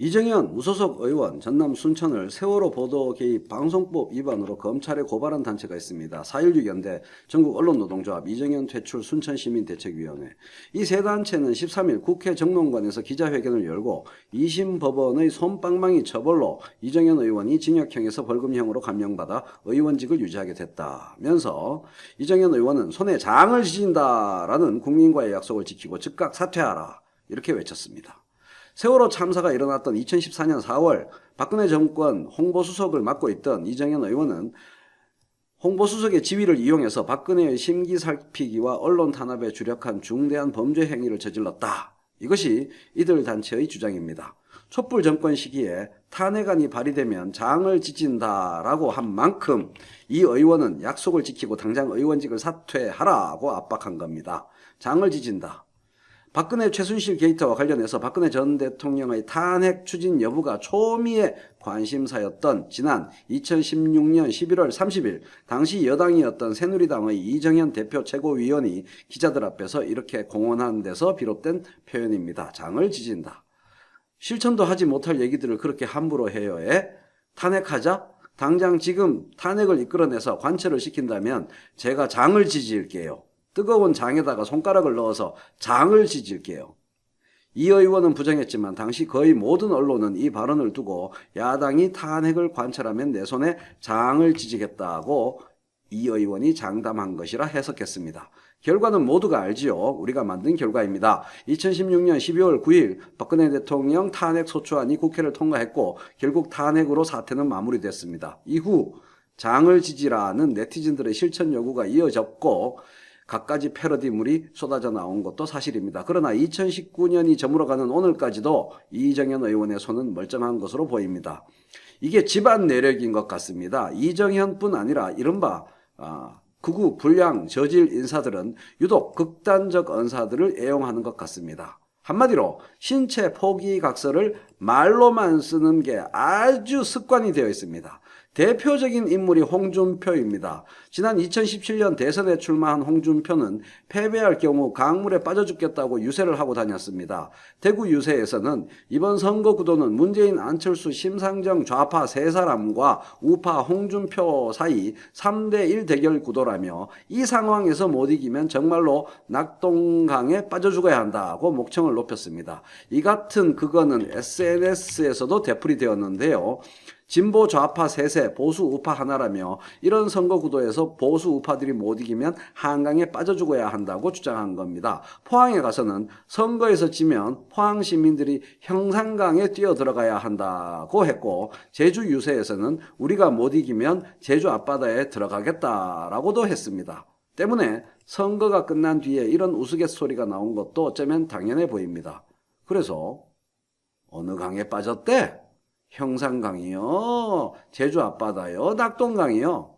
이정현 무소속 의원 전남 순천을 세월호 보도 개입 방송법 위반으로 검찰에 고발한 단체가 있습니다. 4.16 연대, 전국 언론노동조합, 이정현 퇴출 순천시민대책위원회. 이 세 단체는 13일 국회 정론관에서 기자회견을 열고 2심 법원의 솜방망이 처벌로 이정현 의원이 징역형에서 벌금형으로 감형받아 의원직을 유지하게 됐다면서 이정현 의원은 손에 장을 지진다라는 국민과의 약속을 지키고 즉각 사퇴하라 이렇게 외쳤습니다. 세월호 참사가 일어났던 2014년 4월 박근혜 정권 홍보수석을 맡고 있던 이정현 의원은 홍보수석의 지위를 이용해서 박근혜의 심기살피기와 언론 탄압에 주력한 중대한 범죄 행위를 저질렀다. 이것이 이들 단체의 주장입니다. 촛불 정권 시기에 탄핵안이 발의되면 장을 지진다라고 한 만큼 이 의원은 약속을 지키고 당장 의원직을 사퇴하라고 압박한 겁니다. 장을 지진다. 박근혜 최순실 게이트와 관련해서 박근혜 전 대통령의 탄핵 추진 여부가 초미의 관심사였던 지난 2016년 11월 30일 당시 여당이었던 새누리당의 이정현 대표 최고위원이 기자들 앞에서 이렇게 공언한 데서 비롯된 표현입니다. 장을 지진다. 실천도 하지 못할 얘기들을 그렇게 함부로 해요. 탄핵하자? 당장 지금 탄핵을 이끌어내서 관철을 시킨다면 제가 장을 지질게요. 뜨거운 장에다가 손가락을 넣어서 장을 지질게요. 이 의원은 부정했지만 당시 거의 모든 언론은 이 발언을 두고 야당이 탄핵을 관철하면 내 손에 장을 지지겠다고 이 의원이 장담한 것이라 해석했습니다. 결과는 모두가 알지요. 우리가 만든 결과입니다. 2016년 12월 9일 박근혜 대통령 탄핵 소추안이 국회를 통과했고 결국 탄핵으로 사태는 마무리됐습니다. 이후 장을 지지라는 네티즌들의 실천 요구가 이어졌고 갖가지 패러디물이 쏟아져 나온 것도 사실입니다. 그러나 2019년이 저물어가는 오늘까지도 이정현 의원의 손은 멀쩡한 것으로 보입니다. 이게 집안 내력인 것 같습니다. 이정현뿐 아니라 이른바 극우 불량 저질 인사들은 유독 극단적 언사들을 애용하는 것 같습니다. 한마디로 신체 포기각서를 말로만 쓰는 게 아주 습관이 되어 있습니다. 대표적인 인물이 홍준표입니다. 지난 2017년 대선에 출마한 홍준표는 패배할 경우 강물에 빠져 죽겠다고 유세를 하고 다녔습니다. 대구 유세에서는 이번 선거 구도는 문재인, 안철수, 심상정 좌파 세 사람과 우파 홍준표 사이 3대1 대결 구도라며 이 상황에서 못 이기면 정말로 낙동강에 빠져 죽어야 한다고 목청을 높였습니다. 이 같은 그거는 SNS에서도 되풀이 되었는데요. 진보 좌파 셋에 보수 우파 하나라며 이런 선거 구도에서 보수 우파들이 못 이기면 한강에 빠져 죽어야 한다고 주장한 겁니다. 포항에 가서는 선거에서 지면 포항 시민들이 형산강에 뛰어 들어가야 한다고 했고 제주 유세에서는 우리가 못 이기면 제주 앞바다에 들어가겠다라고도 했습니다. 때문에 선거가 끝난 뒤에 이런 우스갯소리가 나온 것도 어쩌면 당연해 보입니다. 그래서 어느 강에 빠졌대? 형산강이요, 제주 앞바다요, 낙동강이요.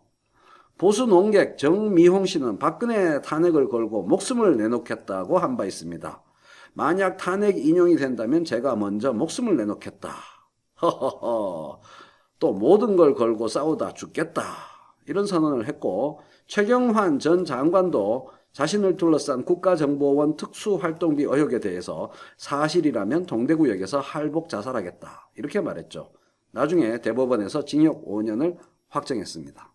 보수 농객 정미홍 씨는 박근혜 탄핵을 걸고 목숨을 내놓겠다고 한 바 있습니다. 만약 탄핵 인용이 된다면 제가 먼저 목숨을 내놓겠다. 허허허. 또 모든 걸 걸고 싸우다 죽겠다. 이런 선언을 했고 최경환 전 장관도 자신을 둘러싼 국가정보원 특수활동비 의혹에 대해서 사실이라면 동대구역에서 할복 자살하겠다 이렇게 말했죠. 나중에 대법원에서 징역 5년을 확정했습니다.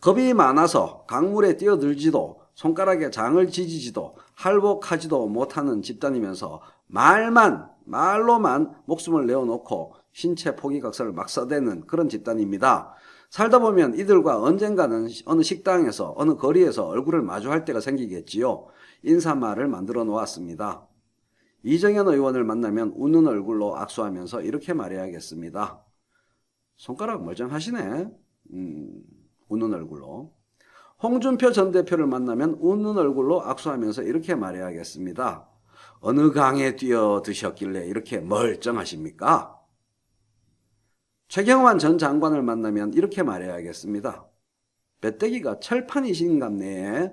겁이 많아서 강물에 뛰어들지도 손가락에 장을 지지지도 할복하지도 못하는 집단이면서 말로만 목숨을 내어놓고 신체 포기각서를 막 써대는 그런 집단입니다. 살다 보면 이들과 언젠가는 어느 식당에서 어느 거리에서 얼굴을 마주할 때가 생기겠지요. 인사말을 만들어 놓았습니다. 이정현 의원을 만나면 웃는 얼굴로 악수하면서 이렇게 말해야겠습니다. 손가락 멀쩡하시네. 웃는 얼굴로. 홍준표 전 대표를 만나면 웃는 얼굴로 악수하면서 이렇게 말해야겠습니다. 어느 강에 뛰어드셨길래 이렇게 멀쩡하십니까? 최경환 전 장관을 만나면 이렇게 말해야겠습니다. 배때기가 철판이신갑네.